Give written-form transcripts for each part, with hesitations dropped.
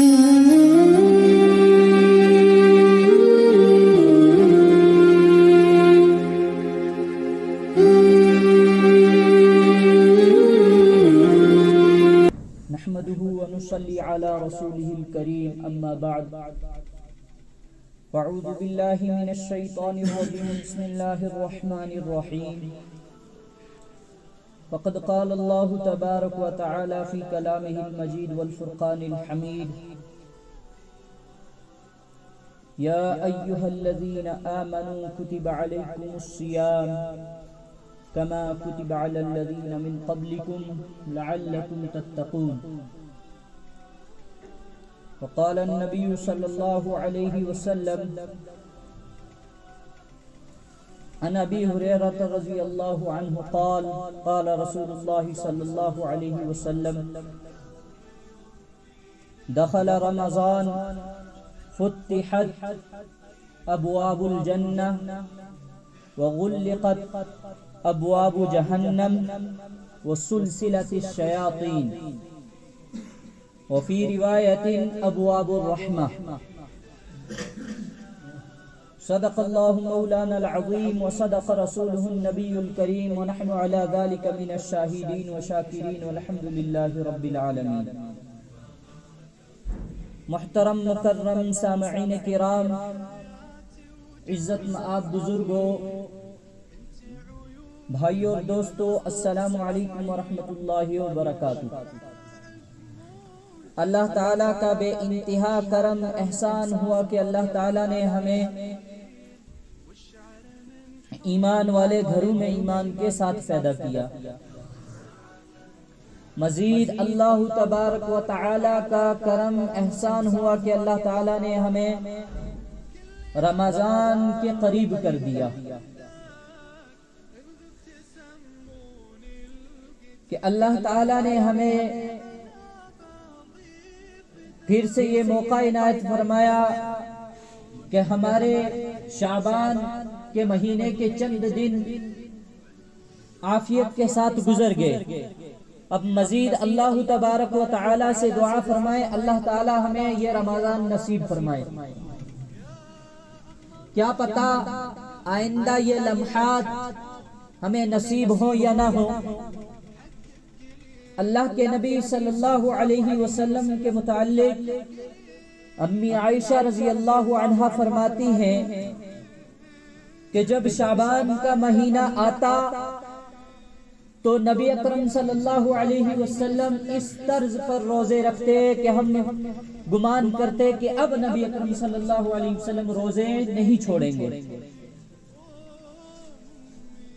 نحمده ونصلي على رسوله الكريم أما بعد فأعوذ بالله من الشيطان الرجيم بسم الله الرحمن الرحيم فقد قال الله تبارك وتعالى في كلامه المجيد والفرقان الحميد يا أيها الذين آمنوا كتب عليكم الصيام كما كتب على الذين من قبلكم لعلكم تتقون وقال النبي صلى الله عليه وسلم عن أبي هريرة رضي الله عنه قال قال رسول الله صلى الله عليه وسلم دخل رمضان فتحت أبواب الجنة وغلقت أبواب جهنم وسلسلة الشياطين وفي رواية أبواب الرحمة صدق الله مولانا العظيم وصدق رسوله النبي الكريم ونحن على ذلك من الشاهدين وشاكرين والحمد لله رب العالمين. محترم مکرم سامعین کرام، عزت مآب بزرگوں، بھائیو اور دوستو، السلام علیکم ورحمۃ اللہ وبرکاتہ۔ اللہ تعالیٰ کا بے انتہا کرم احسان ہوا کہ اللہ تعالیٰ نے ہمیں ایمان والے گھروں میں ایمان کے ساتھ پیدا کیا۔ مزید اللہ تبارک و تعالیٰ کا کرم احسان ہوا کہ اللہ تعالیٰ نے ہمیں رمضان کے قریب کر دیا، کہ اللہ تعالیٰ نے ہمیں پھر سے یہ موقع عنایت فرمایا کہ ہمارے شعبان کے مہینے کے چند دن عافیت کے ساتھ گزر گئے۔ اب مزید اللہ تبارک و تعالیٰ سے دعا فرمائے اللہ تعالیٰ ہمیں یہ رمضان نصیب فرمائے۔ کیا پتہ آئندہ یہ لمحات ہمیں نصیب ہو یا نہ ہو۔ اللہ کے نبی صلی اللہ علیہ وسلم کے متعلق امی عائشہ رضی اللہ عنہا فرماتی ہیں کہ جب شعبان کا مہینہ آتا تو نبی اکرم صلی اللہ علیہ وسلم اس طرز پر روزے رکھتے کہ ہم گمان کرتے کہ اب نبی اکرم صلی اللہ علیہ وسلم روزے نہیں چھوڑیں گے۔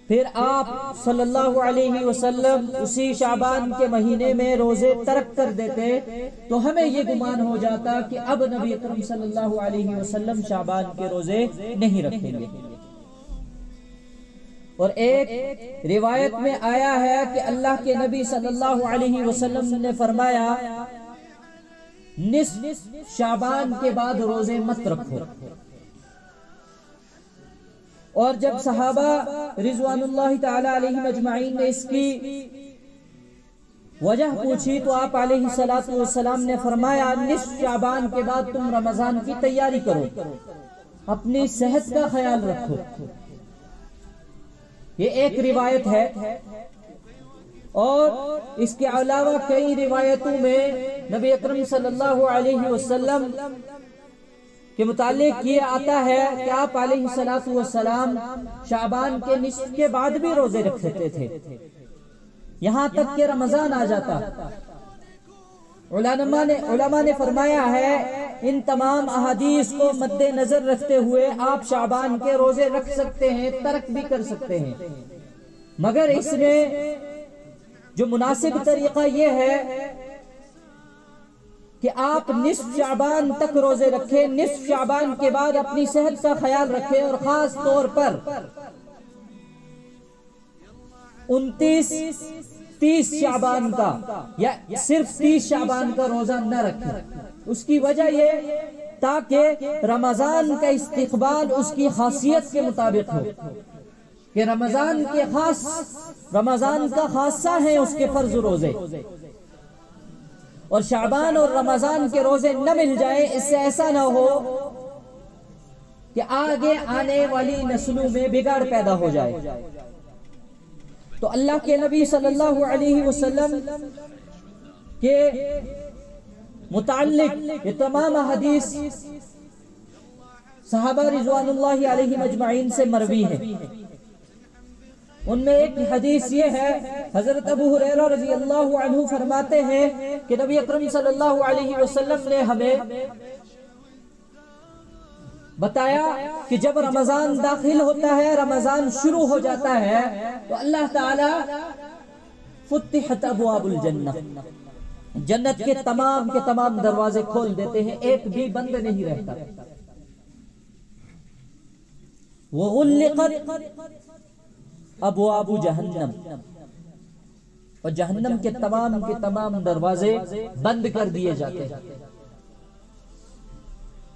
پھر آپ صلی اللہ علیہ وسلم اسی شعبان کے مہینے میں روزے ترک کر دیتے تو ہمیں یہ گمان ہو جاتا کہ اب نبی اکرم صلی اللہ علیہ وسلم شعبان کے روزے نہیں رکھیں گے۔ اور ایک روایت میں آیا ہے کہ اللہ کے نبی صلی اللہ علیہ وسلم نے فرمایا نصف شعبان کے بعد روزے مت رکھو۔ اور جب صحابہ رضوان اللہ تعالی علیہم اجمعین نے اس کی وجہ پوچھی تو آپ علیہ السلام نے فرمایا نصف شعبان کے بعد تم رمضان کی تیاری کرو، اپنی صحت کا خیال رکھو۔ یہ ایک روایت ہے، اور اس کے علاوہ کئی روایتوں میں نبی اکرم صلی اللہ علیہ وسلم کے متعلق یہ آتا ہے کہ آپ علیہ السلام شعبان کے نصف کے بعد بھی روزے رکھتے تھے، یہاں تک کہ رمضان آ جاتا۔ علماء نے فرمایا ہے ان تمام احادیث کو مد نظر رکھتے ہوئے آپ شعبان کے روزے رکھ سکتے ہیں، ترک بھی کر سکتے ہیں، مگر اس میں جو مناسب طریقہ یہ ہے کہ آپ نصف شعبان تک روزے رکھیں، نصف شعبان کے بعد اپنی صحت کا خیال رکھیں، اور خاص طور پر 29-30 شعبان کا یا صرف 30 شعبان کا روزہ نہ رکھیں۔ اس کی وجہ یہ تاکہ رمضان کا استقبال اس کی خاصیت کے مطابق ہو، کہ رمضان کا خاصہ ہیں اس کے فرض روزے، اور شعبان اور رمضان کے روزے نہ مل جائیں، اس سے ایسا نہ ہو کہ آگے آنے والی نسلوں میں بگاڑ پیدا ہو جائے۔ تو اللہ کے نبی صلی اللہ علیہ وسلم کے متعلق یہ تمام حدیث صحابہ رضوان اللہ علیہم اجمعین سے مروی ہے۔ ان میں ایک حدیث یہ ہے، حضرت ابو ہریرہ رضی اللہ عنہ فرماتے ہیں کہ نبی اکرم صلی اللہ علیہ وسلم نے ہمیں بتایا کہ جب رمضان داخل ہوتا ہے، رمضان شروع ہو جاتا ہے، تو اللہ تعالی فتحت ابواب الجنہ، جنت کے تمام دروازے کھول دیتے ہیں، ایک بھی بند نہیں رہتا۔ وغلقت ابواب جہنم، اور جہنم کے تمام دروازے بند کر دیے جاتے ہیں۔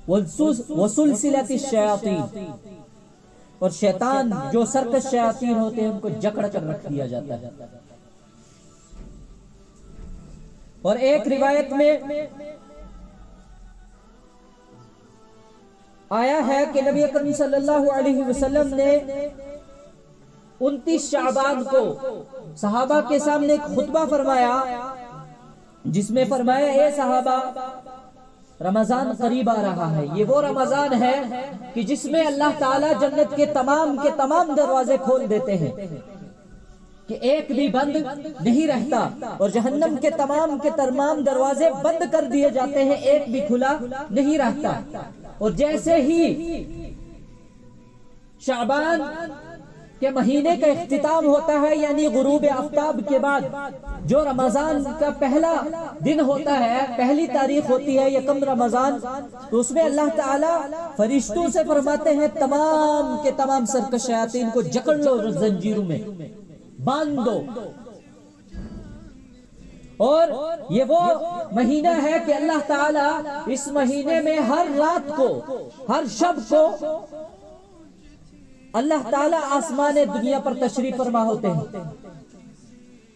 وسلسلت الشیاطین، اور شیطان جو سرکش شیاطین ہوتے ہیں ان کو جکڑ کر رکھ دیا جاتا ہے۔ اور ایک روایت میں آیا ہے کہ نبی اکرم صلی اللہ علیہ وسلم نے 29 شعبان کو صحابہ کے سامنے ایک خطبہ فرمایا، جس میں فرمایا اے صحابہ، رمضان قریب آ رہا ہے، یہ وہ رمضان ہے کہ جس میں اللہ تعالیٰ جنت کے تمام دروازے کھول دیتے ہیں کہ ایک بھی بند نہیں رہتا، اور جہنم کے تمام دروازے بند کر دیے جاتے ہیں، ایک بھی کھلا نہیں رہتا۔ اور جیسے ہی شعبان کہ مہینے کا اختتام ہوتا ہے، یعنی غروب آفتاب کے بعد جو رمضان کا پہلا دن ہوتا ہے، پہلی تاریخ ہوتی ہے یکم رمضان، تو اس میں اللہ تعالیٰ فرشتوں سے فرماتے ہیں تمام کے تمام سرکش شیاطین کو جکڑ لو، زنجیروں میں باندھ دو۔ اور یہ وہ مہینہ ہے کہ اللہ تعالیٰ اس مہینے میں ہر رات کو، ہر شب کو اللہ تعالیٰ آسمان دنیا پر تشریف فرما ہوتے ہیں،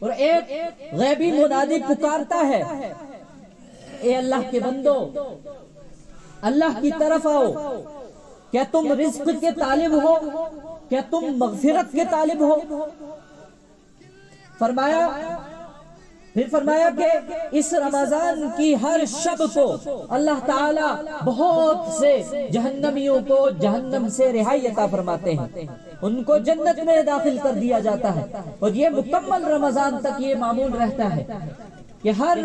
اور ایک غیبی منادی پکارتا ہے، اے اللہ کے بندو، اللہ کی طرف آؤ، کیا تم رزق کے طالب ہو، کیا تم مغفرت کے طالب ہو؟ پھر فرمایا کہ اس رمضان کی ہر شب کو اللہ تعالیٰ بہت سے جہنمیوں کو جہنم سے رہائی عطا فرماتے ہیں، ان کو جنت میں داخل کر دیا جاتا ہے۔ اور یہ مکمل رمضان تک یہ معمول رہتا ہے کہ ہر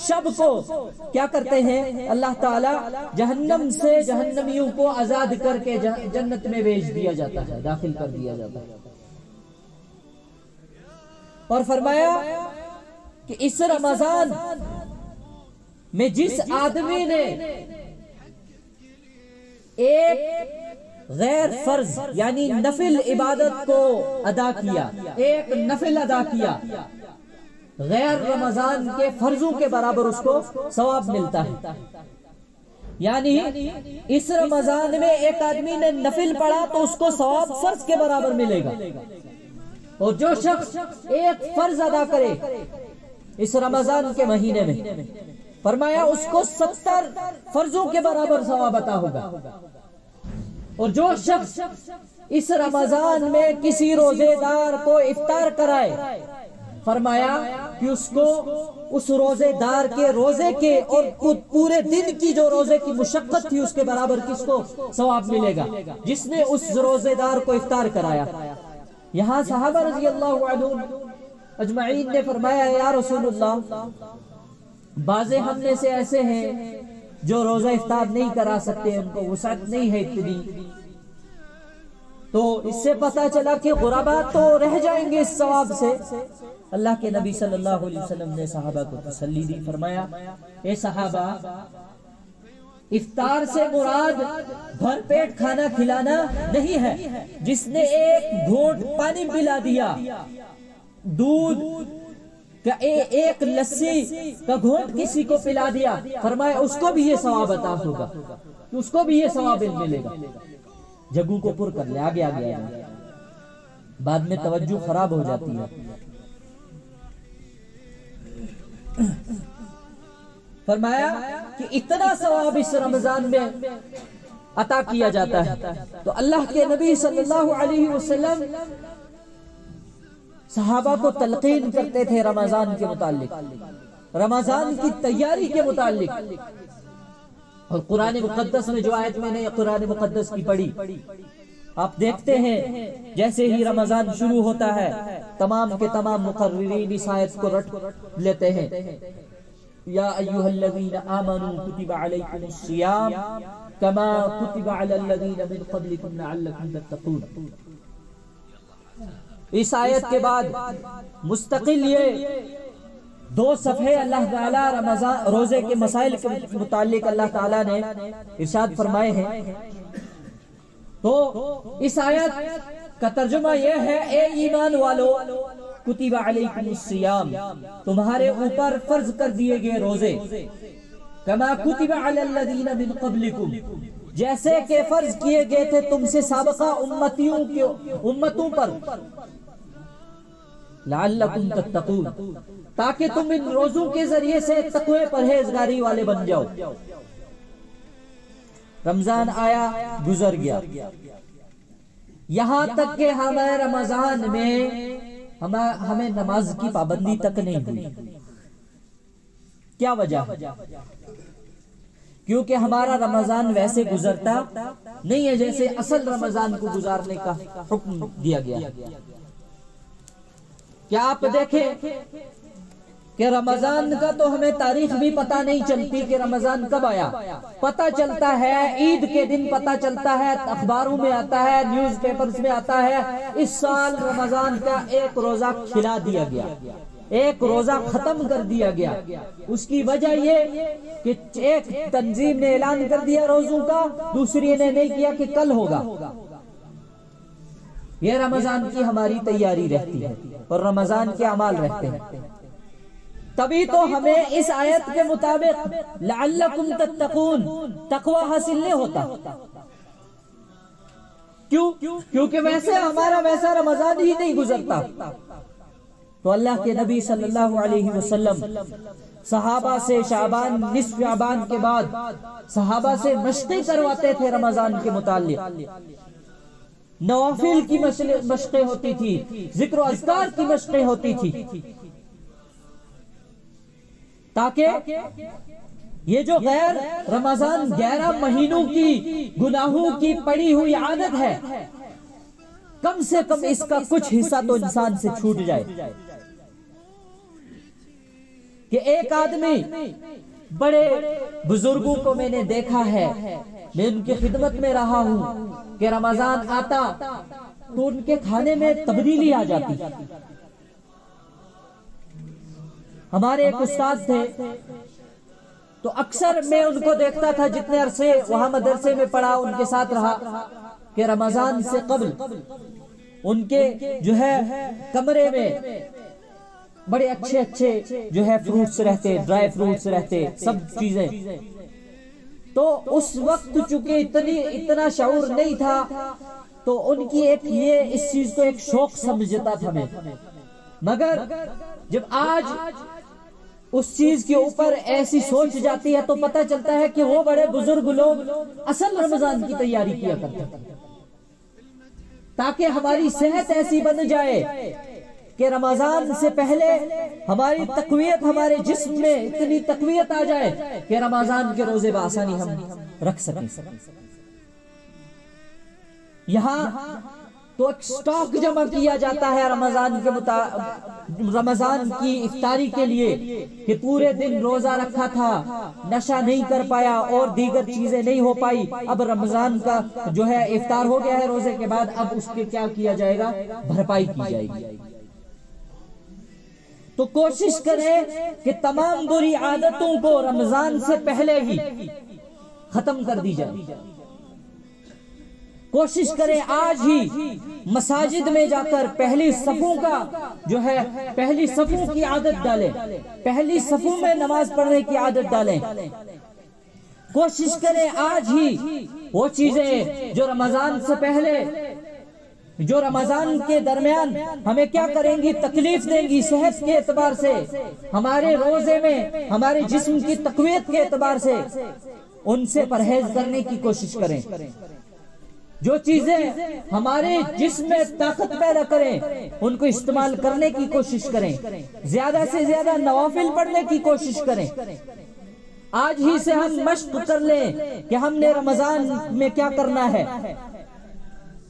شب کو کیا کرتے ہیں، اللہ تعالیٰ جہنم سے جہنمیوں کو آزاد کر کے جنت میں بھیج دیا جاتا ہے، داخل کر دیا جاتا ہے۔ اور فرمایا کہ اس رمضان میں جس آدمی نے ایک غیر فرض یعنی نفل عبادت کو ادا کیا، ایک نفل ادا کیا، غیر رمضان کے فرضوں کے برابر اس کو ثواب ملتا ہے۔ یعنی اس رمضان میں ایک آدمی نے نفل پڑھا تو اس کو ثواب فرض کے برابر ملے گا، اور جو شخص ایک فرض ادا کرے اس رمضان کے مہینے میں، فرمایا اس کو 70 فرضوں کے برابر ثواب عطا ہوگا۔ اور جو شخص اس رمضان میں کسی روزے دار کو افطار کرائے، فرمایا کہ اس کو اس روزے دار کے روزے کے اور پورے دن کی جو روزے کی مشقت تھی اس کے برابر کس کو ثواب ملے گا، جس نے اس روزے دار کو افطار کرایا۔ یہاں صحابہ رضی اللہ عنہم اجمعین نے فرمایا یا رسول اللہ، بعضے ہم میں سے ایسے ہیں جو روزہ افطار نہیں کرا سکتے، ان کو وسعت نہیں ہے اتنی، تو اس سے پتہ چلا کہ غربا تو رہ جائیں گے اس ثواب سے۔ اللہ کے نبی صلی اللہ علیہ وسلم نے صحابہ کو تسلی دی، فرمایا اے صحابہ، افطار سے مراد بھر پیٹ کھانا کھلانا نہیں ہے، جس نے ایک گھونٹ پانی پلا دیا، دودھ کا ایک لسی کا گھونٹ کسی کو پلا دیا، فرمایا اس کو بھی یہ ثواب عطا ہوگا، اس کو بھی یہ ثواب ملے گا۔ جگہوں کو پر کر لے، آگے آگے آگے، بعد میں توجہ خراب ہو جاتی ہے۔ فرمایا کہ اتنا ثواب اس رمضان میں عطا کیا جاتا ہے. تو اللہ کے نبی صلی اللہ علیہ وسلم صحابہ کو تلقین کرتے تھے رمضان کے متعلق، رمضان کی تیاری کے متعلق. اور قرآن مقدس میں جو آیت میں نے قرآن مقدس کی پڑھی، آپ دیکھتے ہیں جیسے ہی رمضان شروع ہوتا ہے تمام کے تمام مقررین اس آیت کو رٹ لیتے ہیں. یا ایھا الذین آمنوا کتب علیکم الصیام کما کتب علی الذین من قبلکم لعلکم تتقون. اس آیت کے بعد مستقل یہ 2 صفحے اللہ تعالی رمضان روزے کے مسائل کے متعلق اللہ تعالی نے ارشاد فرمائے ہیں. تو اس آیت کا ترجمہ یہ ہے، اے ایمان والو کتب علیکم الصیام، تمہارے اوپر فرض کر دیے گئے روزے، کما کتب علی الذین من قبلکم، جیسے کہ فرض کیے گئے تھے تم سے سابقہ امتوں پر، لعلکم تتقون، تاکہ تم ان روزوں کے ذریعے سے تقوی پرہیزگاری والے بن جاؤ. رمضان آیا گزر گیا، یہاں تک کہ ہمیں رمضان میں ہمیں نماز کی پابندی تک نہیں ہوئی. کیا وجہ؟ کیونکہ ہمارا رمضان ویسے گزرتا نہیں ہے جیسے اصل رمضان کو گزارنے کا حکم دیا گیا. کیا آپ دیکھیں کہ رمضان کا تو ہمیں تاریخ بھی پتہ نہیں چلتی کہ رمضان کب آیا. پتہ چلتا ہے عید کے دن، پتہ چلتا ہے اخباروں میں آتا ہے، نیوز پیپرز میں آتا ہے اس سال رمضان کا 1 روزہ کھلا دیا گیا، 1 روزہ ختم کر دیا گیا. اس کی وجہ یہ کہ ایک تنظیم نے اعلان کر دیا روزوں کا، دوسری نے نہیں کیا کہ کل ہوگا. یہ رمضان کی ہماری تیاری رہتی ہے اور رمضان کے اعمال رہتے ہیں. تبھی تو ہمیں اس آیت کے مطابق لعلکم تتقون تقوی حاصل نہیں ہوتا. کیوں؟ کیونکہ ویسے ہمارا ویسا رمضان ہی نہیں گزرتا. تو اللہ کے نبی صلی اللہ علیہ وسلم صحابہ سے شعبان، نصف شعبان کے بعد صحابہ سے مشقیں کرواتے تھے رمضان کے متعلق. نوافل کی مشقیں ہوتی تھی، ذکر و اذکار کی مشقیں ہوتی تھی، تاکہ یہ جو غیر رمضان 11 مہینوں کی گناہوں کی پڑی ہوئی عادت ہے، کم سے کم اس کا کچھ حصہ تو انسان سے چھوٹ جائے. کہ ایک آدمی، بڑے بزرگوں کو میں نے دیکھا ہے، میں ان کی خدمت میں رہا ہوں، کہ رمضان آتا تو ان کے کھانے میں تبدیلی آ جاتی. ہمارے ایک استاد تھے، تو اکثر میں ان کو دیکھتا تھا جتنے عرصے وہاں مدرسے میں پڑھا، ان کے ساتھ رہا، کہ رمضان سے قبل ان کے جو ہے کمرے میں بڑے اچھے اچھے جو ہے فروٹس رہتے، ڈرائی فروٹس رہتے، سب چیزیں. تو اس وقت چونکہ اتنا شعور نہیں تھا، تو ان کی ایک یہ اس چیز کو ایک شوق سمجھتا تھا میں. مگر جب آج اس چیز کے اوپر ایسی سوچ جاتی ہے تو پتہ چلتا ہے کہ وہ بڑے بزرگ لوگ اصل رمضان کی تیاری کیا کرتے ہیں، تاکہ ہماری صحت ایسی بن جائے کہ رمضان سے پہلے ہماری تقویت، ہمارے جسم میں اتنی تقویت آ جائے کہ رمضان کے روزے بآسانی ہم رکھ سکیں. یہاں تو ایک سٹاک جمع کیا جاتا ہے رمضان کی افطاری کے لیے، کہ پورے دن روزہ رکھا تھا، نشہ نہیں کر پایا اور دیگر چیزیں نہیں ہو پائی، اب رمضان کا جو ہے افطار ہو گیا ہے روزے کے بعد، اب اس کے کیا کیا جائے گا؟ بھرپائی کی جائے گی. تو کوشش کریں کہ تمام بری عادتوں کو رمضان سے پہلے ہی ختم کر دی جائے. کوشش کریں آج ہی مساجد میں جا کر پہلی صفوں کا جو ہے پہلی صفوں کی عادت ڈالیں، پہلی صفوں میں نماز پڑھنے کی عادت ڈالیں. کوشش کریں آج ہی وہ چیزیں جو رمضان سے پہلے جو رمضان کے درمیان ہمیں کیا کریں گی؟ تکلیف دیں گی صحت کے اعتبار سے، ہمارے روزے میں ہمارے جسم کی تقویت کے اعتبار سے، ان سے پرہیز کرنے کی کوشش کریں۔ جو چیزیں ہمارے جسم میں طاقت پیدا کریں ان کو استعمال کرنے کی کوشش کریں، زیادہ سے زیادہ نوافل پڑھنے کی کوشش کریں۔ آج ہی سے ہم مشق کر لیں کہ ہم نے رمضان میں کیا کرنا ہے۔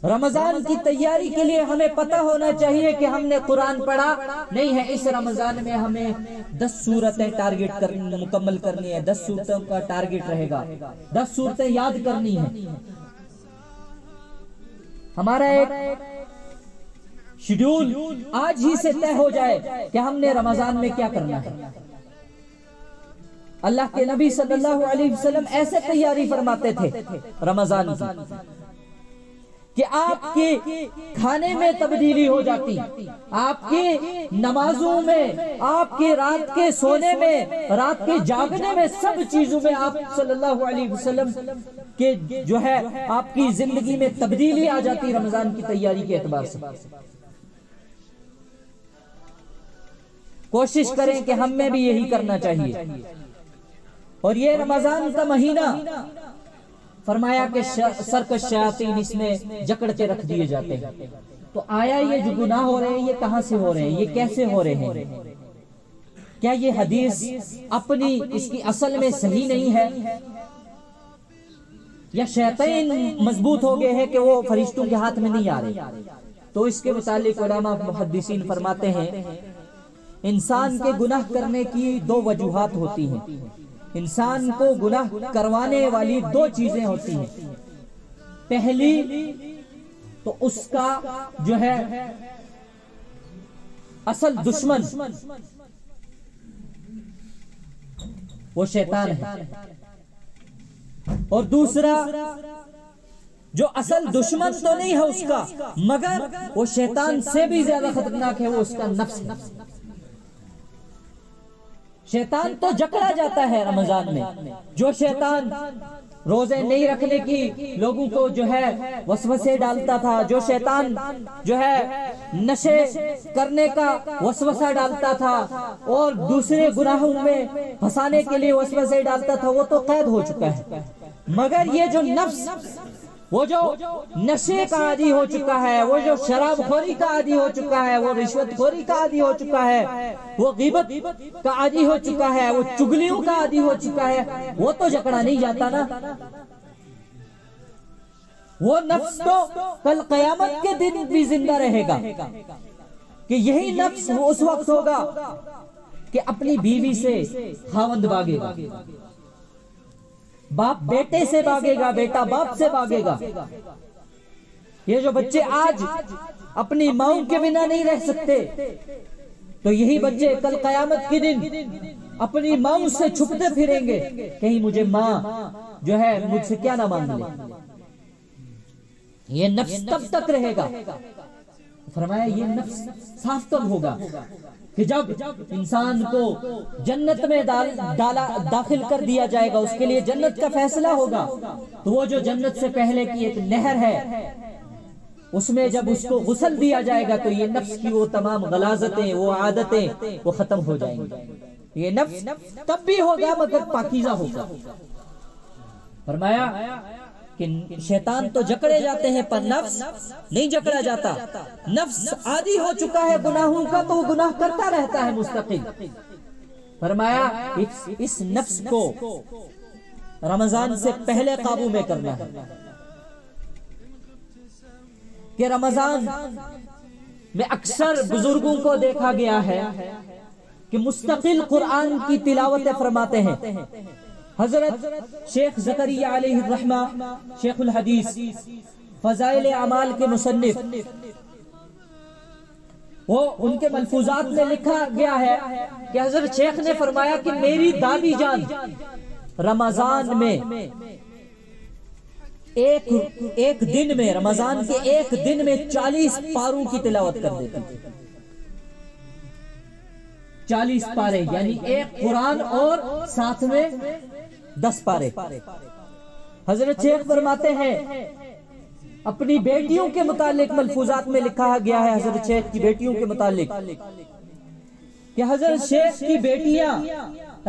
رمضان کی تیاری کے لیے ہمیں پتہ ہونا چاہیے کہ ہم نے قرآن پڑھا نہیں ہے، اس رمضان میں ہمیں 10 سورتیں مکمل کرنی ہے، 10 سورتوں کا ٹارگٹ رہے گا، 10 سورتیں یاد کرنی ہیں۔ ہمارا ایک شیڈول آج ہی سے طے ہو جائے کہ ہم نے رمضان میں کیا کرنا ہے۔ اللہ کے نبی صلی اللہ علیہ وسلم ایسے تیاری فرماتے تھے رمضان کی کہ آپ کے کھانے میں تبدیلی ہو جاتی، آپ کی نمازوں میں، آپ کے رات کے سونے میں، رات کے جاگنے میں، سب چیزوں میں آپ صلی اللہ علیہ وسلم کے جو ہے آپ کی زندگی میں تبدیلی آ جاتی رمضان کی تیاری کے اعتبار سے۔ کوشش کریں کہ ہم میں بھی یہی کرنا چاہیے۔ اور یہ رمضان کا مہینہ فرمایا کہ سرکش شیاطین اس میں جکڑ کے رکھ دیے جاتے ہیں۔ تو آیا یہ جو گناہ ہو رہے ہیں یہ کہاں سے ہو رہے ہیں، یہ کیسے ہو رہے ہیں؟ کیا یہ حدیث اپنی اس کی اصل میں صحیح نہیں ہے، یا شیطان مضبوط ہو گئے ہیں کہ وہ فرشتوں کے ہاتھ میں نہیں آ رہے؟ تو اس کے متعلق علماء محدثین فرماتے ہیں انسان کے گناہ کرنے کی 2 وجوہات ہوتی ہیں۔ انسان کو گناہ کروانے والی 2 چیزیں ہوتی ہیں۔ پہلی تو اس کا جو ہے اصل دشمن وہ شیطان ہے، اور دوسرا جو اصل دشمن تو نہیں ہے اس کا، مگر وہ شیطان سے بھی زیادہ خطرناک ہے، وہ اس کا نفس ہے۔ شیطان تو جکڑا جاتا ہے رمضان میں۔ جو شیطان روزے نہیں رکھنے کی لوگوں کو جو ہے وسوسے ڈالتا تھا، جو شیطان جو ہے نشے کرنے کا وسوسہ ڈالتا تھا اور دوسرے گناہوں میں پھنسانے کے لیے وسوسے ڈالتا تھا، وہ تو قید ہو چکا ہے۔ مگر یہ جو نفس، وہ جو نشے کا عادی ہو چکا ہے، وہ جو شراب خوری کا عادی ہو چکا ہے، وہ رشوت خوری کا عادی ہو چکا ہے، وہ غیبت کا عادی ہو چکا ہے، وہ چگلیوں کا عادی ہو چکا ہے، وہ تو جکڑا نہیں جاتا نا۔ وہ نفس تو کل قیامت کے دن بھی زندہ رہے گا، کہ یہی نفس اس وقت ہوگا کہ اپنی بیوی سے خاوند بھاگے گا، باپ بیٹے سے بھاگے گا، بیٹا باپ سے بھاگے گا۔ یہ جو بچے آج اپنی ماں کے بنا نہیں رہ سکتے، تو یہی بچے کل قیامت کے دن اپنی ماں سے چھپتے پھریں گے، کہیں مجھے ماں جو ہے مجھ سے کیا نہ مانگ لے۔ یہ نفس تب تک رہے گا، فرمایا یہ نفس صاف تب ہوگا کہ جب انسان کو جنت میں داخل کر دیا جائے گا، اس کے لیے جنت کا فیصلہ ہوگا، تو وہ جو جنت سے پہلے کی ایک نہر ہے اس میں جب اس کو غسل دیا جائے گا تو یہ نفس کی وہ تمام غلاظتیں، وہ عادتیں وہ ختم ہو جائیں گی۔ یہ نفس تب بھی ہوگا مگر پاکیزہ ہوگا۔ فرمایا کہ شیطان تو جکڑے جاتے ہیں پر نفس نہیں جکڑا جاتا۔ نفس عادی ہو چکا ہے گناہوں کا تو وہ گناہ کرتا رہتا ہے مستقل۔ فرمایا اس نفس کو رمضان سے پہلے قابو میں کرنا ہے، کہ رمضان میں اکثر بزرگوں کو دیکھا گیا ہے کہ مستقل قرآن کی تلاوت فرماتے ہیں۔ حضرت شیخ زکریا علیہ الرحمہ، شیخ الحدیث، فضائل اعمال کے مصنف، وہ ان کے ملفوظات میں لکھا گیا ہے کہ حضرت شیخ نے فرمایا کہ میری دادی جان رمضان میں ایک دن میں، رمضان کے ایک دن میں 40 پاروں کی تلاوت کر دیتی تھی۔ 40 پارے یعنی ایک قرآن اور ساتھ میں 10 پارے۔ حضرت شیخ فرماتے ہیں اپنی بیٹیوں کے متعلق ملفوظات میں لکھا گیا ہے حضرت شیخ کی بیٹیوں کے متعلق کہ حضرت شیخ کی بیٹیاں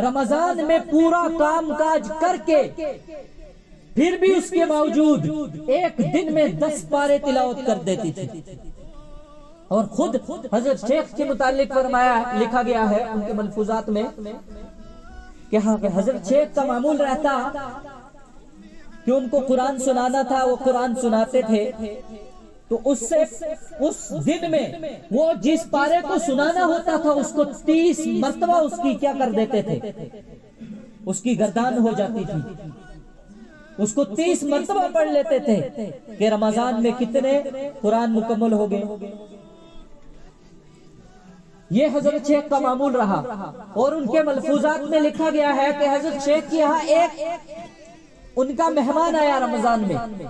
رمضان میں پورا کام کاج کر کے پھر بھی اس کے باوجود ایک دن میں 10 پارے تلاوت کر دیتی تھی. اور خود حضرت شیخ کے متعلق فرمایا لکھا گیا ہے ان کے ملفوظات میں کہ حضرت شیخ کا معمول رہتا کہ ان کو قرآن سنانا تھا, وہ قرآن سناتے تھے تو اس دن میں وہ جس پارے کو سنانا ہوتا تھا اس کو 30 مرتبہ اس کی کیا کر دیتے تھے, اس کی گردان ہو جاتی تھی, اس کو 30 مرتبہ پڑھ لیتے تھے کہ رمضان میں کتنے قرآن مکمل ہو گئے. یہ حضرت شیخ کا معمول رہا. اور ان کے ملفوظات میں لکھا گیا ہے کہ حضرت شیخ کے یہاں ایک ان کا مہمان آیا رمضان میں,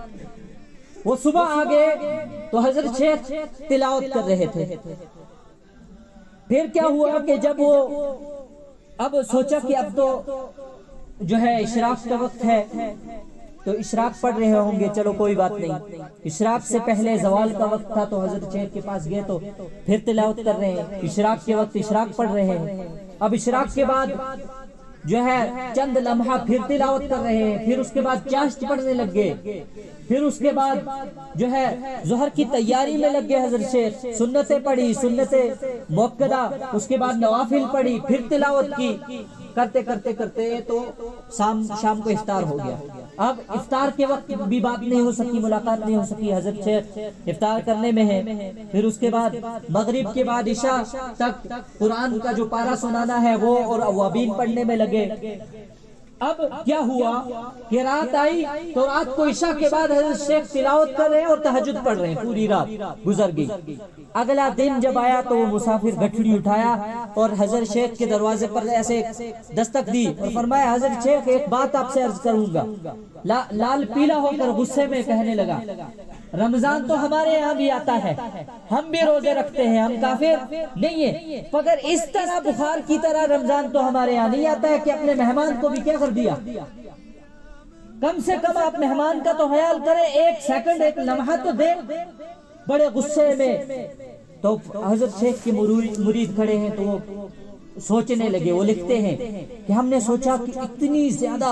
وہ صبح آگے تو حضرت شیخ تلاوت کر رہے تھے. پھر کیا ہوا کہ جب وہ اب سوچا کہ اب تو جو ہے اشراق کا وقت ہے تو اشراق پڑھ رہے ہوں گے, چلو کوئی بات نہیں. اشراق سے پہلے زوال کا وقت تھا تو حضرت شیخ کے پاس گئے تو پھر تلاوت کر رہے ہیں. اشراق کے وقت اشراق پڑھ رہے ہیں. اب اشراق کے بعد جو ہے چند لمحہ پھر تلاوت کر رہے ہیں. پھر اس کے بعد چاشت پڑھنے لگ گئے. پھر اس کے بعد جو ہے ظہر کی تیاری میں لگ گئے حضرت شیخ. سنتیں پڑھی, سنتیں مؤکدہ, اس کے بعد نوافل پڑھی, پھر تلاوت کی. کرتے کرتے کرتے تو شام کو افطار ہو گیا. اب افطار کے وقت بھی بات نہیں ہو سکی, ملاقات نہیں ہو سکی. حضرت شیخ افطار کرنے میں ہے. پھر اس کے بعد مغرب کے بعد عشاء تک قرآن کا جو پارہ سنانا ہے وہ اور اوابین پڑھنے میں لگے. اب کیا ہوا کہ رات آئی تو رات کو عشاء کے بعد حضرت شیخ تلاوت کر رہے ہیں اور تہجد پڑھ رہے ہیں. پوری رات گزر گئی. اگلا دن جب آیا تو وہ مسافر گٹھڑی اٹھایا اور حضرت شیخ کے دروازے پر ایسے دستک دی اور فرمایا حضرت شیخ ایک بات آپ سے عرض کروں گا. لال پیلا ہو کر غصے میں کہنے لگا رمضان تو ہمارے یہاں بھی آتا ہے, ہم بھی روزے رکھتے ہیں, ہم کافر نہیں ہیں, مگر اس طرح بخار کی طرح رمضان تو ہمارے یہاں نہیں آتا ہے کہ اپنے مہمان کو بھی کیا کر دیا. کم سے کم آپ مہمان کا تو خیال کریں, ایک سیکنڈ ایک لمحہ تو دے. بڑے غصے میں تو حضرت شیخ کے مرید کھڑے ہیں تو وہ سوچنے لگے. وہ لکھتے ہیں کہ ہم نے سوچا کہ اتنی زیادہ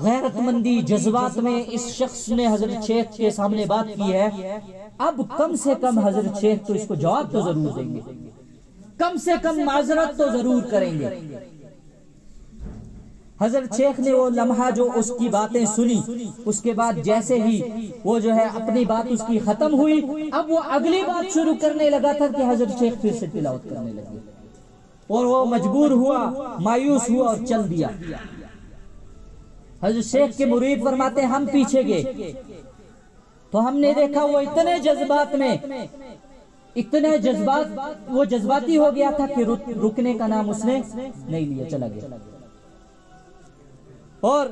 غیرت مندی جذبات میں اس شخص نے حضرت شیخ کے سامنے بات کی ہے, اب کم سے کم حضرت شیخ تو اس کو جواب تو ضرور دیں گے, کم سے کم معذرت تو ضرور کریں گے. حضرت شیخ نے وہ لمحہ جو اس کی باتیں سنی, اس کے بعد جیسے ہی وہ جو ہے اپنی بات اس کی ختم ہوئی, اب وہ اگلی بات شروع کرنے لگا تھا کہ حضرت شیخ پھر سے تلاوت کرنے لگے. اور وہ مجبور ہوا, مایوس ہوا اور چل دیا. حضرت شیخ کے مرید فرماتے ہیں ہم پیچھے گئے تو ہم نے دیکھا وہ اتنے جذبات میں, اتنے وہ جذباتی ہو گیا تھا کہ رکنے کا نام اس نے نہیں لیا, چلا گیا. اور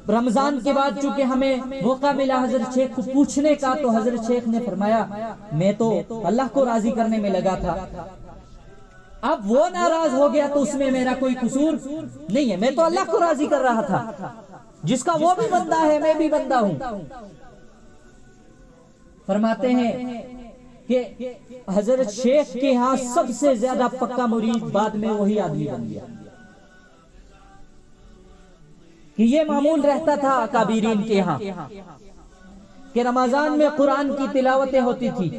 رمضان کے بعد چونکہ ہمیں موقع ملا حضرت شیخ کو پوچھنے کا تو حضرت شیخ نے فرمایا میں تو اللہ کو راضی کرنے میں لگا تھا, اب وہ ناراض ہو گیا تو اس میں میرا کوئی قصور نہیں ہے, میں تو اللہ کو راضی کر رہا تھا, جس کا وہ بھی بندہ ہے میں بھی بندہ ہوں. فرماتے ہیں کہ حضرت شیخ کے ہاں سب سے زیادہ پکا مرید بعد میں وہی آدمی بن گیا. کہ یہ معمول رہتا تھا اکابرین کے ہاں کہ رمضان میں قرآن کی تلاوتیں ہوتی تھی,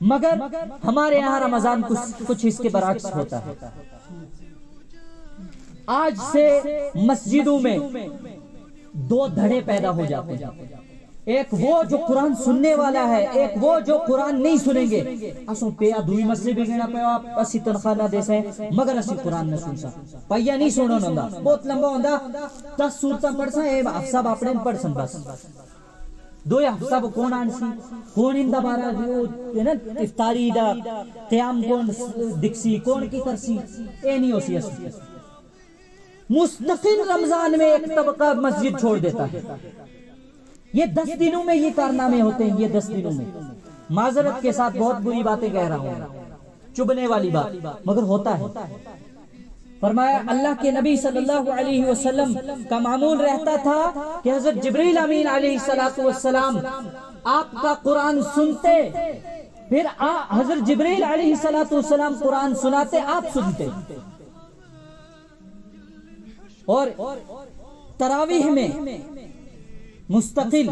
مگر ہمارے یہاں رمضان کچھ اس کے برعکس ہوتا ہے. آج سے مسجدوں میں 2 دھڑے پیدا ہو جاتے ہیں, ایک وہ جو قرآن سننے والا ہے, ایک وہ جو قرآن نہیں سنیں گے. اسوں پیا دوئی مسجد بگنا پیا اسی تنخواہ نہ دے سیں مگر اسی قرآن نہ سن سا پیا نہیں سنو نندا بہت لمبا ہوندا 10 سورتاں پڑھ سا اے افصاب اپنے پڑھ سن بس دو افصاب کون آنسی کون ان دا بارا جو نا افطاری دا قیام کون دکسی کون کی کرسی اے نہیں ہو سی اسی. مستقل رمضان میں ایک طبقہ مسجد چھوڑ دیتا ہے. یہ 10 دنوں میں یہ کارنامے ہوتے ہیں, یہ 10 دنوں میں. معذرت کے ساتھ بہت بری باتیں کہہ رہا ہوں, چبنے والی بات, مگر ہوتا ہے. فرمایا اللہ کے نبی صلی اللہ علیہ وسلم کا معمول رہتا تھا کہ حضرت جبریل امین علیہ السلام آپ کا قرآن سنتے، پھر حضرت جبریل علیہ السلام قرآن سناتے، آپ سنتے. اور تراویح میں مستقل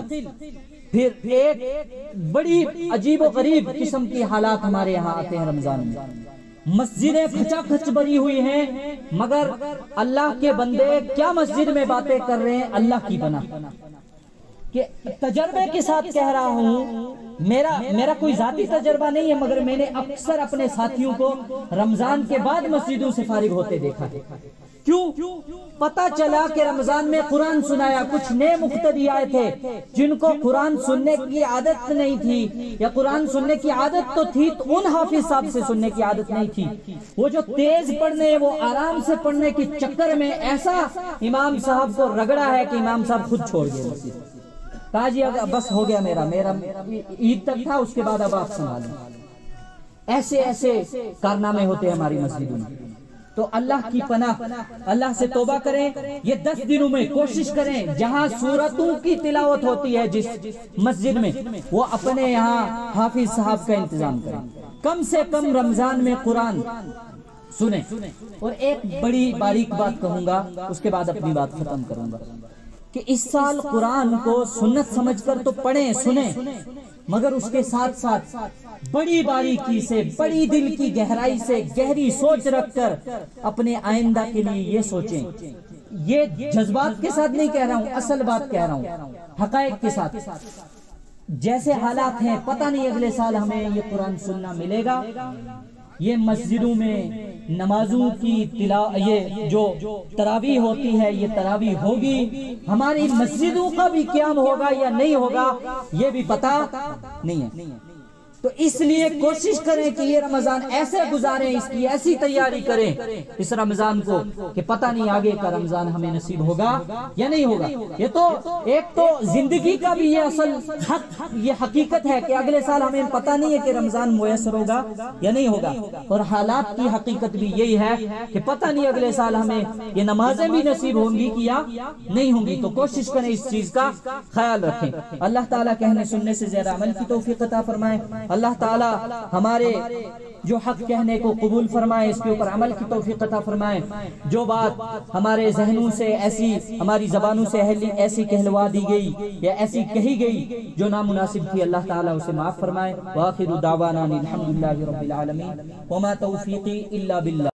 پھر ایک بڑی عجیب و غریب قسم کی حالات ہمارے یہاں آتے ہیں رمضان میں. مسجدیں کھچا کھچ بھری ہوئی ہیں، مگر اللہ کے بندے کیا مسجد میں باتیں کر رہے ہیں اللہ کی بنا. کہ تجربے کے ساتھ کہہ رہا ہوں، میرا کوئی ذاتی تجربہ نہیں ہے، مگر میں نے اکثر اپنے ساتھیوں کو رمضان کے بعد مسجدوں سے فارغ ہوتے دیکھا. کیوں؟ پتا چلا کہ رمضان میں قرآن سنایا. کچھ نئے مقتدی آئے تھے جن کو قرآن سننے کی عادت نہیں تھی، یا قرآن سننے کی عادت تو تھی تو ان حافظ صاحب سے سننے کی عادت نہیں تھی. وہ جو تیز پڑھنے، وہ آرام سے پڑھنے کے چکر میں ایسا امام صاحب کو رگڑا ہے کہ امام صاحب خود چھوڑ گئے. کہا جی اب بس ہو گیا، میرا عید تک تھا، اس کے بعد اب آپ سنبھالیں. ایسے ایسے کارنامے ہوتے ہیں ہماری مسجدوں میں. تو اللہ کی پناہ، اللہ سے توبہ کریں. یہ 10 دنوں میں کوشش کریں جہاں سورتوں کی تلاوت ہوتی ہے جس مسجد میں، وہ اپنے یہاں حافظ صاحب کا انتظام کریں. کم سے کم رمضان میں قرآن سنیں. اور ایک بڑی باریک بات کہوں گا، اس کے بعد اپنی بات ختم کروں گا، کہ اس سال قرآن کو سنت سمجھ کر تو پڑھیں سنیں، مگر اس کے ساتھ ساتھ بڑی باریکی سے، بڑی دل کی گہرائی سے گہری سوچ رکھ کر اپنے آئندہ کے لیے یہ سوچیں. یہ جذبات کے ساتھ نہیں کہہ رہا ہوں، اصل بات کہہ رہا ہوں، حقائق کے ساتھ. جیسے حالات ہیں، پتہ نہیں اگلے سال ہمیں یہ قرآن سننا ملے گا. یہ مسجدوں میں نمازوں کی یہ جو تراویح ہوتی ہے، یہ تراویح ہوگی. ہماری مسجدوں کا بھی قیام ہوگا یا نہیں ہوگا یہ بھی پتہ نہیں ہے. تو اس لیے کوشش کریں کہ یہ رمضان ایسے گزاریں، اس کی ایسی تیاری کریں اس رمضان کو کہ پتہ نہیں آگے کا رمضان ہمیں نصیب ہوگا یا نہیں ہوگا. یہ تو ایک تو زندگی کا بھی یہ اصل حق، یہ حقیقت ہے کہ اگلے سال ہمیں پتہ نہیں ہے کہ رمضان میسر ہوگا یا نہیں ہوگا. اور حالات کی حقیقت بھی یہی ہے کہ پتہ نہیں اگلے سال ہمیں یہ نمازیں بھی نصیب ہوں گی یا نہیں ہوں گی. تو کوشش کریں اس چیز کا خیال رکھیں. اللہ تعالیٰ کہنے سننے سے زیادہ عمل کی توفیق عطا فرمائے. اللہ تعالی ہمارے جو حق کہنے کو قبول فرمائے، اس کے اوپر عمل کی توفیق عطا فرمائے. جو بات ہمارے ذہنوں سے ایسی، ہماری زبانوں سے ایسی کہلوا دی گئی یا ایسی کہی گئی جو نامناسب تھی، اللہ تعالیٰ اسے معاف فرمائے. وآخر دعوانا الحمدللہ رب العالمین وما توفیقی الا باللہ.